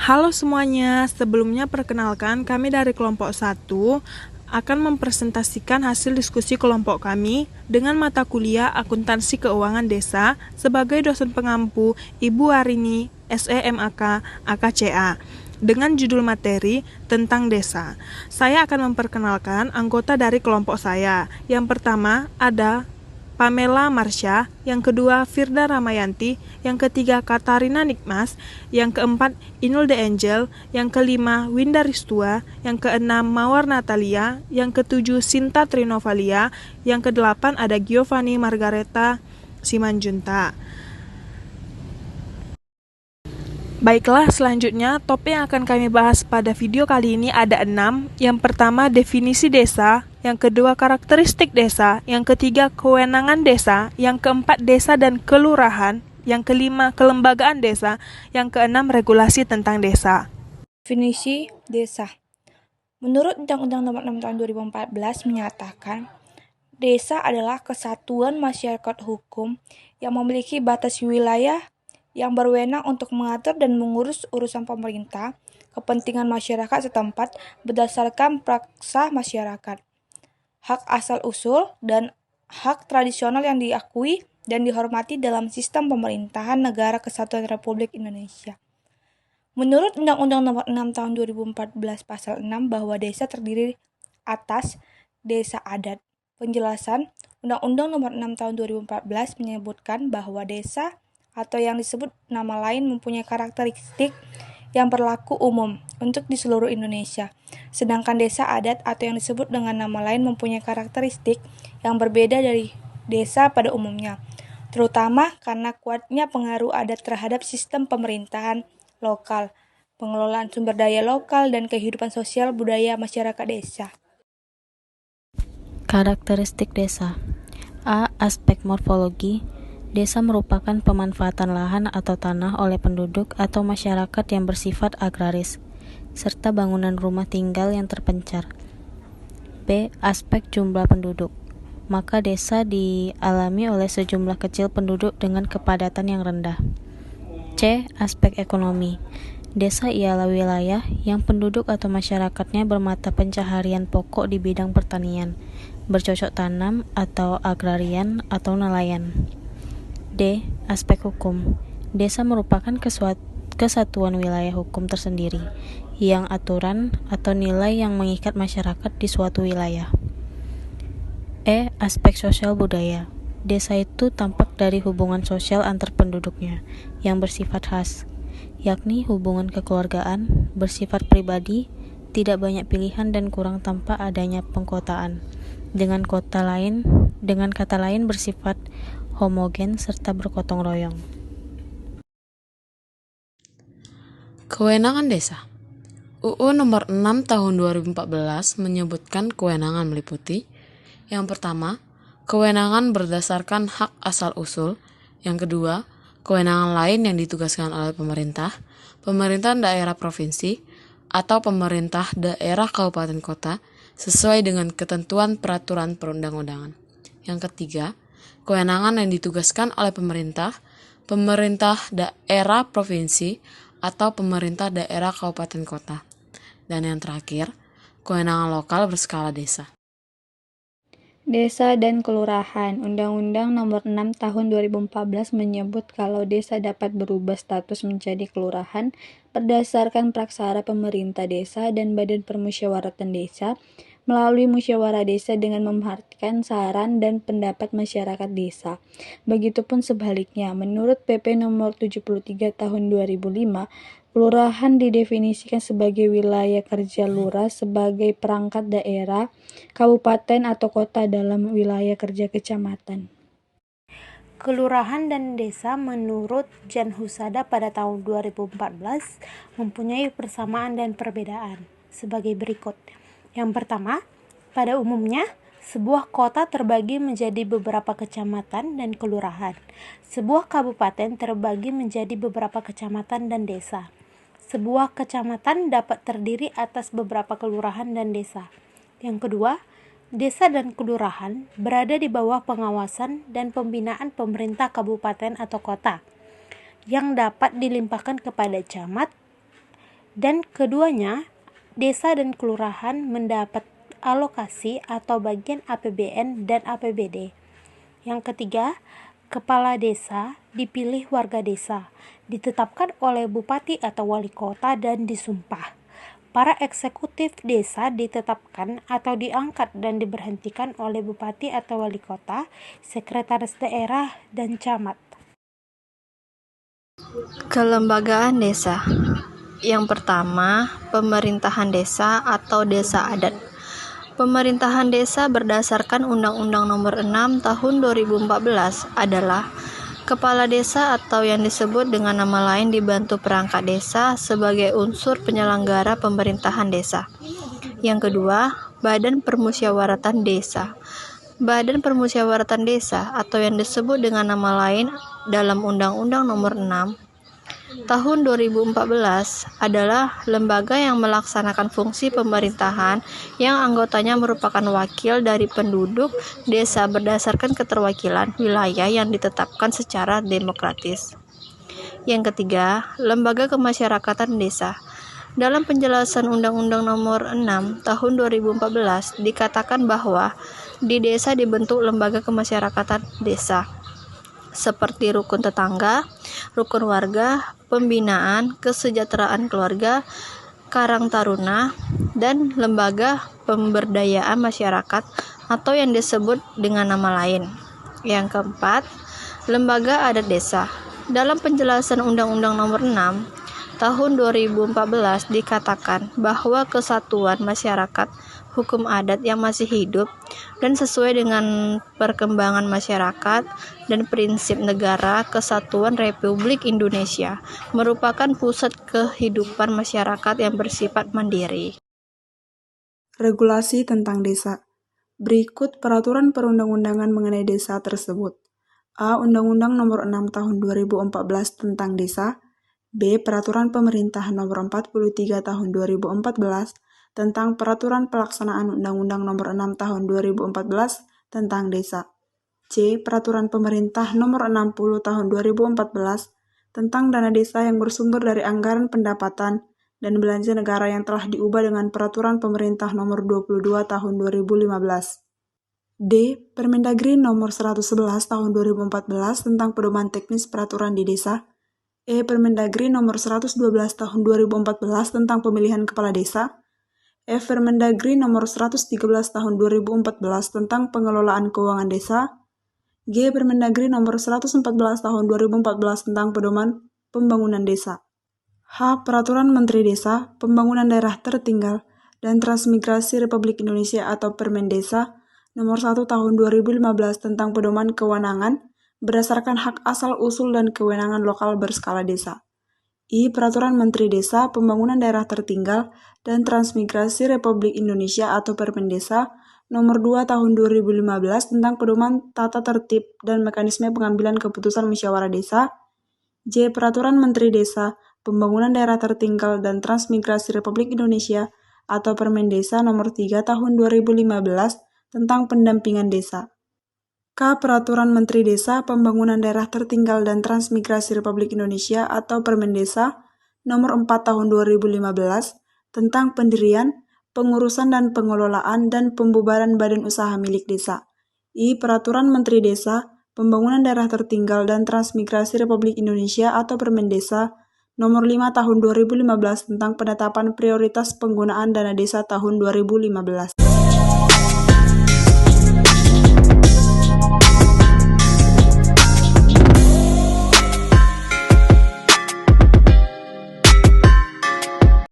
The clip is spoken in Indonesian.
Halo semuanya, sebelumnya perkenalkan kami dari kelompok 1 akan mempresentasikan hasil diskusi kelompok kami dengan mata kuliah Akuntansi Keuangan Desa sebagai dosen pengampu Ibu Arini, SEMAK, AKCA dengan judul materi tentang desa. Saya akan memperkenalkan anggota dari kelompok saya. Yang pertama ada Pamela Marsha, yang kedua Firda Ramayanti, yang ketiga Katarina Nikmas, yang keempat Inul De Angel, yang kelima Winda Ristua, yang keenam Mawar Natalia, yang ketujuh Sinta Trinovalia, yang kedelapan ada Giovanni Margareta Simanjunta. Baiklah, selanjutnya topik yang akan kami bahas pada video kali ini ada 6. Yang pertama, definisi desa. Yang kedua, karakteristik desa. Yang ketiga, kewenangan desa. Yang keempat, desa dan kelurahan. Yang kelima, kelembagaan desa. Yang keenam, regulasi tentang desa. Definisi desa. Menurut Undang-Undang Nomor 6 Tahun 2014 menyatakan, desa adalah kesatuan masyarakat hukum yang memiliki batas wilayah yang berwenang untuk mengatur dan mengurus urusan pemerintah, kepentingan masyarakat setempat berdasarkan praksa masyarakat, hak asal-usul, dan hak tradisional yang diakui dan dihormati dalam sistem pemerintahan Negara Kesatuan Republik Indonesia. Menurut Undang-Undang Nomor 6 Tahun 2014 Pasal 6 bahwa desa terdiri atas desa adat. Penjelasan Undang-Undang Nomor 6 Tahun 2014 menyebutkan bahwa desa atau yang disebut nama lain mempunyai karakteristik yang berlaku umum untuk di seluruh Indonesia. Sedangkan desa adat atau yang disebut dengan nama lain mempunyai karakteristik yang berbeda dari desa pada umumnya, terutama karena kuatnya pengaruh adat terhadap sistem pemerintahan lokal, pengelolaan sumber daya lokal, dan kehidupan sosial budaya masyarakat desa. Karakteristik desa. A. Aspek morfologi. Desa merupakan pemanfaatan lahan atau tanah oleh penduduk atau masyarakat yang bersifat agraris, serta bangunan rumah tinggal yang terpencar. B. Aspek jumlah penduduk. Maka desa dialami oleh sejumlah kecil penduduk dengan kepadatan yang rendah. C. Aspek ekonomi. Desa ialah wilayah yang penduduk atau masyarakatnya bermata pencaharian pokok di bidang pertanian, bercocok tanam atau agrarian atau nelayan. D. Aspek hukum. Desa merupakan kesatuan wilayah hukum tersendiri, yang aturan atau nilai yang mengikat masyarakat di suatu wilayah. E. Aspek sosial budaya. Desa itu tampak dari hubungan sosial antar penduduknya, yang bersifat khas, yakni hubungan kekeluargaan, bersifat pribadi, tidak banyak pilihan dan kurang tanpa adanya pengkotaan. Dengan kata lain bersifat homogen serta bergotong royong. Kewenangan desa. UU Nomor 6 Tahun 2014 menyebutkan kewenangan meliputi: yang pertama, kewenangan berdasarkan hak asal-usul; yang kedua, kewenangan lain yang ditugaskan oleh pemerintah daerah provinsi, atau pemerintah daerah kabupaten kota sesuai dengan ketentuan peraturan perundang-undangan; yang ketiga, kewenangan yang ditugaskan oleh pemerintah daerah provinsi, atau pemerintah daerah kabupaten kota; dan yang terakhir, kewenangan lokal berskala desa. Desa dan Kelurahan. Undang-Undang Nomor 6 Tahun 2014 menyebut kalau desa dapat berubah status menjadi kelurahan berdasarkan praksara pemerintah desa dan badan permusyawaratan desa melalui musyawarah desa dengan memperhatikan saran dan pendapat masyarakat desa. Begitupun sebaliknya, menurut PP Nomor 73 Tahun 2005, kelurahan didefinisikan sebagai wilayah kerja lurah sebagai perangkat daerah, kabupaten atau kota dalam wilayah kerja kecamatan. Kelurahan dan desa menurut Jan Husada pada tahun 2014 mempunyai persamaan dan perbedaan sebagai berikut. Yang pertama, pada umumnya sebuah kota terbagi menjadi beberapa kecamatan dan kelurahan. Sebuah kabupaten terbagi menjadi beberapa kecamatan dan desa. Sebuah kecamatan dapat terdiri atas beberapa kelurahan dan desa. Yang kedua, desa dan kelurahan berada di bawah pengawasan dan pembinaan pemerintah kabupaten atau kota, yang dapat dilimpahkan kepada camat Dan keduanya, desa dan kelurahan mendapat alokasi atau bagian APBN dan APBD. Yang ketiga, kepala desa dipilih warga desa, ditetapkan oleh bupati atau wali kota dan disumpah. Para eksekutif desa ditetapkan atau diangkat dan diberhentikan oleh bupati atau wali kota, sekretaris daerah, dan camat. Kelembagaan desa. Yang pertama, pemerintahan desa atau desa adat. Pemerintahan desa berdasarkan Undang-Undang Nomor 6 Tahun 2014 adalah kepala desa atau yang disebut dengan nama lain dibantu perangkat desa sebagai unsur penyelenggara pemerintahan desa. Yang kedua, Badan Permusyawaratan Desa. Badan Permusyawaratan Desa atau yang disebut dengan nama lain dalam Undang-Undang Nomor 6 Tahun 2014 adalah lembaga yang melaksanakan fungsi pemerintahan yang anggotanya merupakan wakil dari penduduk desa berdasarkan keterwakilan wilayah yang ditetapkan secara demokratis. Yang ketiga, lembaga kemasyarakatan desa. Dalam penjelasan Undang-Undang Nomor 6 Tahun 2014 dikatakan bahwa di desa dibentuk lembaga kemasyarakatan desa seperti rukun tetangga, rukun warga, pembinaan, kesejahteraan keluarga, karang taruna, dan lembaga pemberdayaan masyarakat atau yang disebut dengan nama lain. Yang keempat, lembaga adat desa. Dalam penjelasan Undang-Undang Nomor 6 Tahun 2014 dikatakan bahwa kesatuan masyarakat hukum adat yang masih hidup dan sesuai dengan perkembangan masyarakat dan prinsip negara kesatuan Republik Indonesia merupakan pusat kehidupan masyarakat yang bersifat mandiri. Regulasi tentang desa. Berikut peraturan perundang-undangan mengenai desa tersebut. A. Undang-Undang Nomor 6 Tahun 2014 tentang Desa. B. Peraturan Pemerintah Nomor 43 Tahun 2014 tentang Peraturan Pelaksanaan Undang-Undang Nomor 6 Tahun 2014 tentang Desa. C. Peraturan Pemerintah Nomor 60 Tahun 2014 tentang dana desa yang bersumber dari anggaran pendapatan dan belanja negara yang telah diubah dengan Peraturan Pemerintah Nomor 22 Tahun 2015. D. Permendagri Nomor 111 Tahun 2014 tentang Pedoman Teknis Peraturan di Desa. E. Permendagri Nomor 112 Tahun 2014 tentang Pemilihan Kepala Desa. F. Permendagri Nomor 113 Tahun 2014 tentang Pengelolaan Keuangan Desa. G. Permendagri Nomor 114 Tahun 2014 tentang Pedoman Pembangunan Desa. H. Peraturan Menteri Desa, Pembangunan Daerah Tertinggal, dan Transmigrasi Republik Indonesia atau Permendesa Nomor 1 Tahun 2015 tentang Pedoman Kewenangan berdasarkan hak asal-usul dan kewenangan lokal berskala desa. I. Peraturan Menteri Desa, Pembangunan Daerah Tertinggal, dan Transmigrasi Republik Indonesia atau Permendesa Nomor 2 Tahun 2015 tentang Pedoman Tata Tertib dan Mekanisme Pengambilan Keputusan Musyawarah Desa. J. Peraturan Menteri Desa, Pembangunan Daerah Tertinggal, dan Transmigrasi Republik Indonesia atau Permendesa Nomor 3 Tahun 2015 tentang Pendampingan Desa. K. Peraturan Menteri Desa, Pembangunan Daerah Tertinggal, dan Transmigrasi Republik Indonesia atau Permendesa Nomor 4 Tahun 2015 tentang pendirian, pengurusan dan pengelolaan dan pembubaran badan usaha milik desa. I. Peraturan Menteri Desa, Pembangunan Daerah Tertinggal, dan Transmigrasi Republik Indonesia atau Permendesa Nomor 5 Tahun 2015 tentang penetapan prioritas penggunaan dana desa tahun 2015.